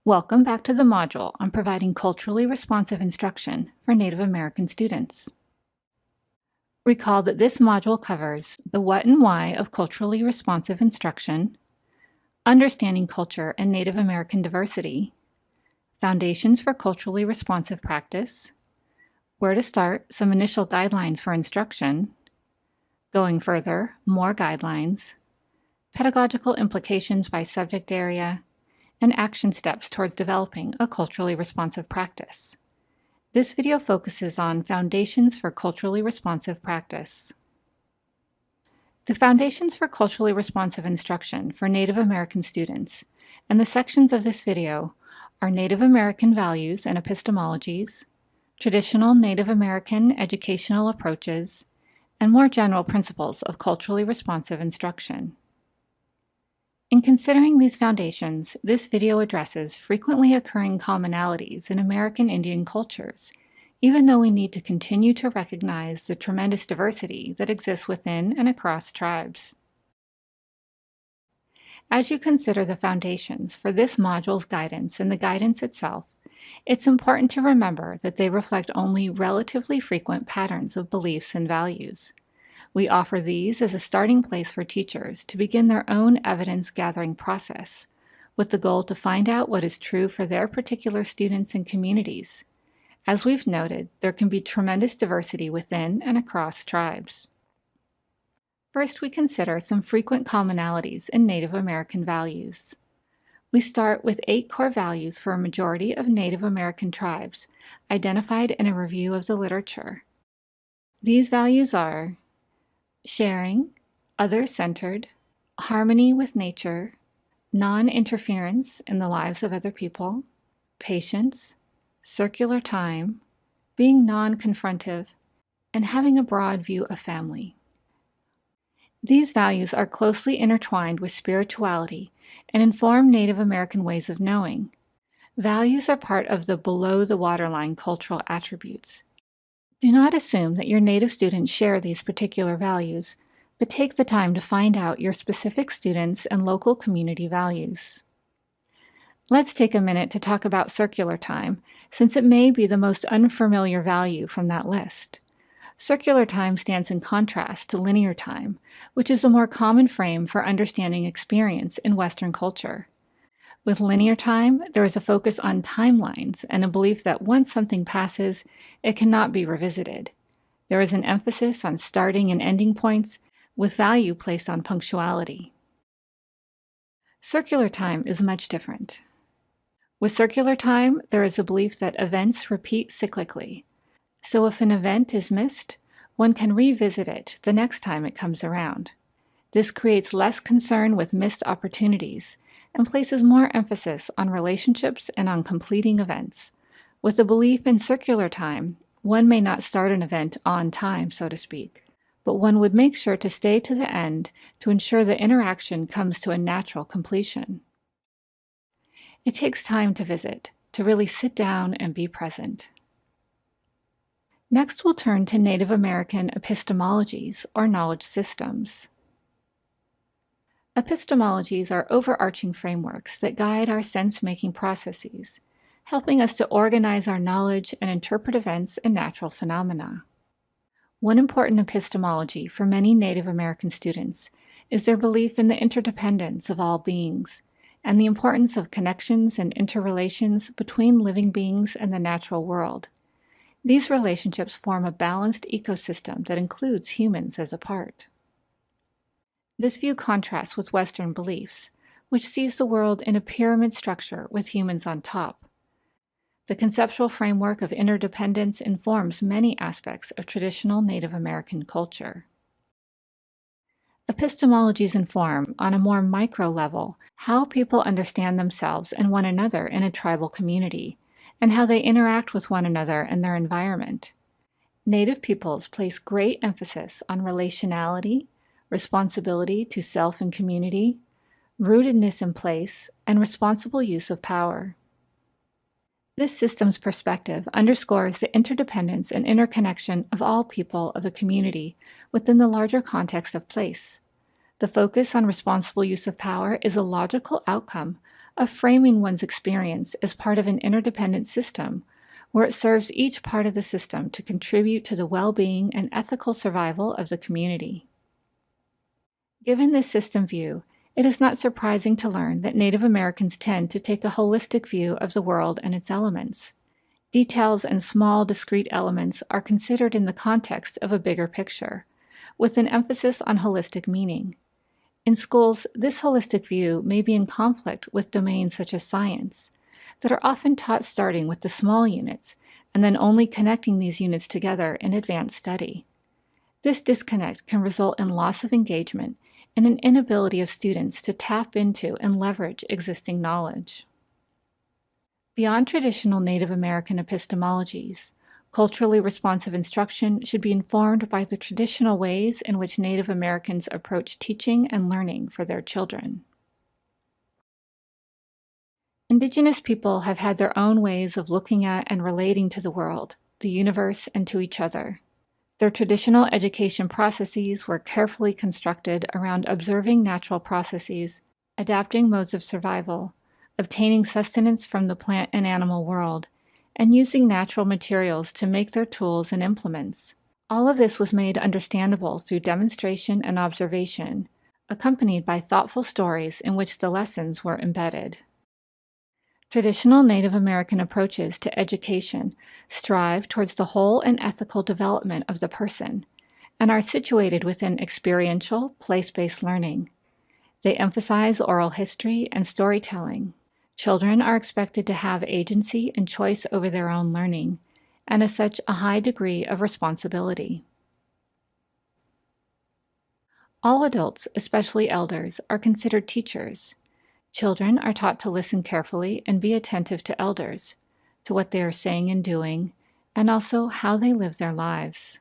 Welcome back to the module on providing culturally responsive instruction for Native American students. Recall that this module covers the what and why of culturally responsive instruction, understanding culture and Native American diversity, foundations for culturally responsive practice, where to start, some initial guidelines for instruction, going further, more guidelines, pedagogical implications by subject area, and action steps towards developing a culturally responsive practice. This video focuses on foundations for culturally responsive practice. The foundations for culturally responsive instruction for Native American students and the sections of this video are Native American values and epistemologies, traditional Native American educational approaches, and more general principles of culturally responsive instruction. In considering these foundations, this video addresses frequently occurring commonalities in American Indian cultures, even though we need to continue to recognize the tremendous diversity that exists within and across tribes. As you consider the foundations for this module's guidance and the guidance itself, it's important to remember that they reflect only relatively frequent patterns of beliefs and values. We offer these as a starting place for teachers to begin their own evidence-gathering process, with the goal to find out what is true for their particular students and communities. As we've noted, there can be tremendous diversity within and across tribes. First, we consider some frequent commonalities in Native American values. We start with 8 core values for a majority of Native American tribes, identified in a review of the literature. These values are sharing, other-centered, harmony with nature, non-interference in the lives of other people, patience, circular time, being non-confrontive, and having a broad view of family. These values are closely intertwined with spirituality and inform Native American ways of knowing. Values are part of the below-the-waterline cultural attributes. Do not assume that your Native students share these particular values, but take the time to find out your specific students' and local community values. Let's take a minute to talk about circular time, since it may be the most unfamiliar value from that list. Circular time stands in contrast to linear time, which is a more common frame for understanding experience in Western culture. With linear time, there is a focus on timelines and a belief that once something passes, it cannot be revisited. There is an emphasis on starting and ending points, with value placed on punctuality. Circular time is much different. With circular time, there is a belief that events repeat cyclically. So if an event is missed, one can revisit it the next time it comes around. This creates less concern with missed opportunities and places more emphasis on relationships and on completing events. With a belief in circular time, one may not start an event on time, so to speak, but one would make sure to stay to the end to ensure the interaction comes to a natural completion. It takes time to visit, to really sit down and be present. Next, we'll turn to Native American epistemologies, or knowledge systems. Epistemologies are overarching frameworks that guide our sense-making processes, helping us to organize our knowledge and interpret events and natural phenomena. One important epistemology for many Native American students is their belief in the interdependence of all beings and the importance of connections and interrelations between living beings and the natural world. These relationships form a balanced ecosystem that includes humans as a part. This view contrasts with Western beliefs, which sees the world in a pyramid structure with humans on top. The conceptual framework of interdependence informs many aspects of traditional Native American culture. Epistemologies inform, on a more micro level, how people understand themselves and one another in a tribal community, and how they interact with one another and their environment. Native peoples place great emphasis on relationality, responsibility to self and community, rootedness in place, and responsible use of power. This system's perspective underscores the interdependence and interconnection of all people of a community within the larger context of place. The focus on responsible use of power is a logical outcome of framing one's experience as part of an interdependent system where it serves each part of the system to contribute to the well-being and ethical survival of the community. Given this system view, it is not surprising to learn that Native Americans tend to take a holistic view of the world and its elements. Details and small, discrete elements are considered in the context of a bigger picture, with an emphasis on holistic meaning. In schools, this holistic view may be in conflict with domains such as science, that are often taught starting with the small units and then only connecting these units together in advanced study. This disconnect can result in loss of engagement and an inability of students to tap into and leverage existing knowledge. Beyond traditional Native American epistemologies, culturally responsive instruction should be informed by the traditional ways in which Native Americans approach teaching and learning for their children. Indigenous people have had their own ways of looking at and relating to the world, the universe, and to each other. Their traditional education processes were carefully constructed around observing natural processes, adapting modes of survival, obtaining sustenance from the plant and animal world, and using natural materials to make their tools and implements. All of this was made understandable through demonstration and observation, accompanied by thoughtful stories in which the lessons were embedded. Traditional Native American approaches to education strive towards the whole and ethical development of the person and are situated within experiential, place-based learning. They emphasize oral history and storytelling. Children are expected to have agency and choice over their own learning, and as such, a high degree of responsibility. All adults, especially elders, are considered teachers. Children are taught to listen carefully and be attentive to elders, to what they are saying and doing, and also how they live their lives.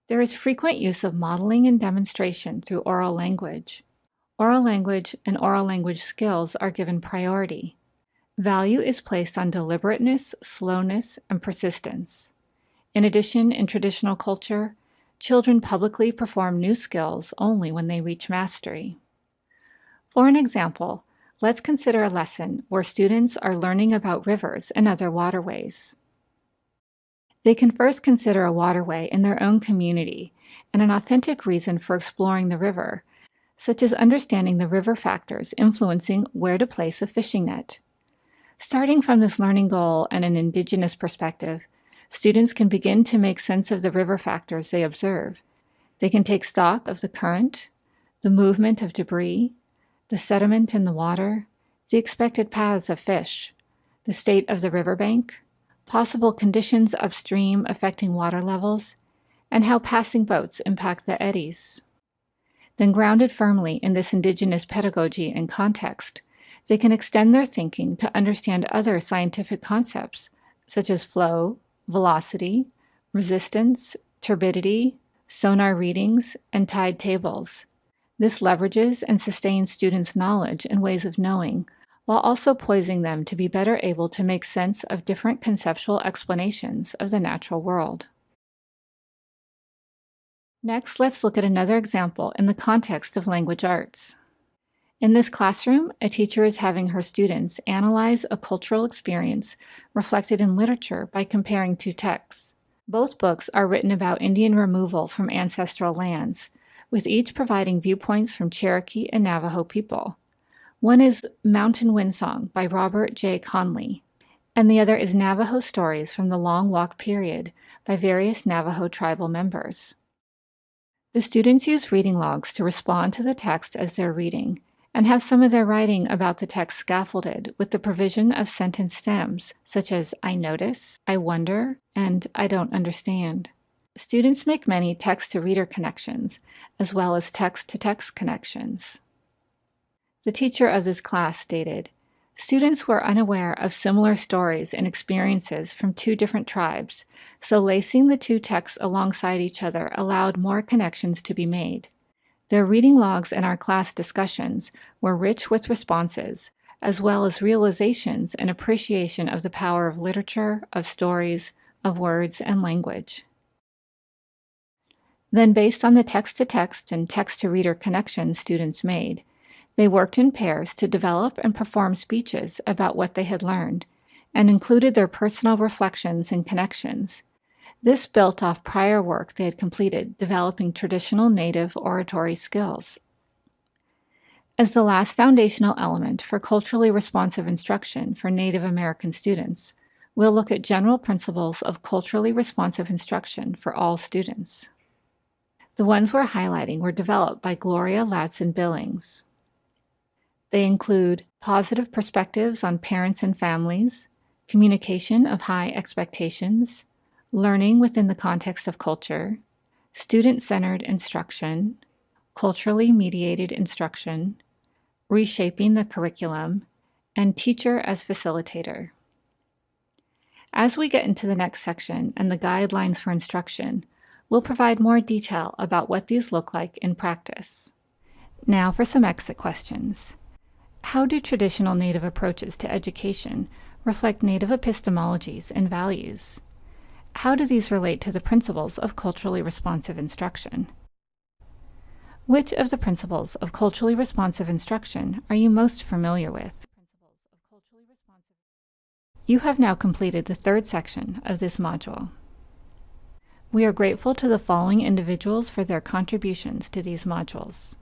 There is frequent use of modeling and demonstration through oral language. Oral language and oral language skills are given priority. Value is placed on deliberateness, slowness, and persistence. In addition, in traditional culture, children publicly perform new skills only when they reach mastery. For an example, let's consider a lesson where students are learning about rivers and other waterways. They can first consider a waterway in their own community and an authentic reason for exploring the river, such as understanding the river factors influencing where to place a fishing net. Starting from this learning goal and an indigenous perspective, students can begin to make sense of the river factors they observe. They can take stock of the current, the movement of debris, the sediment in the water, the expected paths of fish, the state of the riverbank, possible conditions upstream affecting water levels, and how passing boats impact the eddies. Then, grounded firmly in this indigenous pedagogy and context, they can extend their thinking to understand other scientific concepts, such as flow, velocity, resistance, turbidity, sonar readings, and tide tables. This leverages and sustains students' knowledge and ways of knowing, while also poising them to be better able to make sense of different conceptual explanations of the natural world. Next, let's look at another example in the context of language arts. In this classroom, a teacher is having her students analyze a cultural experience reflected in literature by comparing two texts. Both books are written about Indian removal from ancestral lands, with each providing viewpoints from Cherokee and Navajo people. One is Mountain Windsong by Robert J. Conley, and the other is Navajo Stories from the Long Walk Period by various Navajo tribal members. The students use reading logs to respond to the text as they're reading, and have some of their writing about the text scaffolded with the provision of sentence stems, such as I notice, I wonder, and I don't understand. Students make many text-to-reader connections, as well as text-to-text connections. The teacher of this class stated, "Students were unaware of similar stories and experiences from two different tribes, so lacing the two texts alongside each other allowed more connections to be made. Their reading logs and our class discussions were rich with responses, as well as realizations and appreciation of the power of literature, of stories, of words, and language." Then, based on the text-to-text and text-to-reader connections students made, They worked in pairs to develop and perform speeches about what they had learned, and included their personal reflections and connections. This built off prior work they had completed developing traditional Native oratory skills. As the last foundational element for culturally responsive instruction for Native American students, we'll look at general principles of culturally responsive instruction for all students. The ones we're highlighting were developed by Gloria Ladson-Billings. They include positive perspectives on parents and families, communication of high expectations, learning within the context of culture, student-centered instruction, culturally mediated instruction, reshaping the curriculum, and teacher as facilitator. As we get into the next section and the guidelines for instruction, we'll provide more detail about what these look like in practice. Now for some exit questions. How do traditional Native approaches to education reflect Native epistemologies and values? How do these relate to the principles of culturally responsive instruction? Which of the principles of culturally responsive instruction are you most familiar with? You have now completed the third section of this module. We are grateful to the following individuals for their contributions to these modules: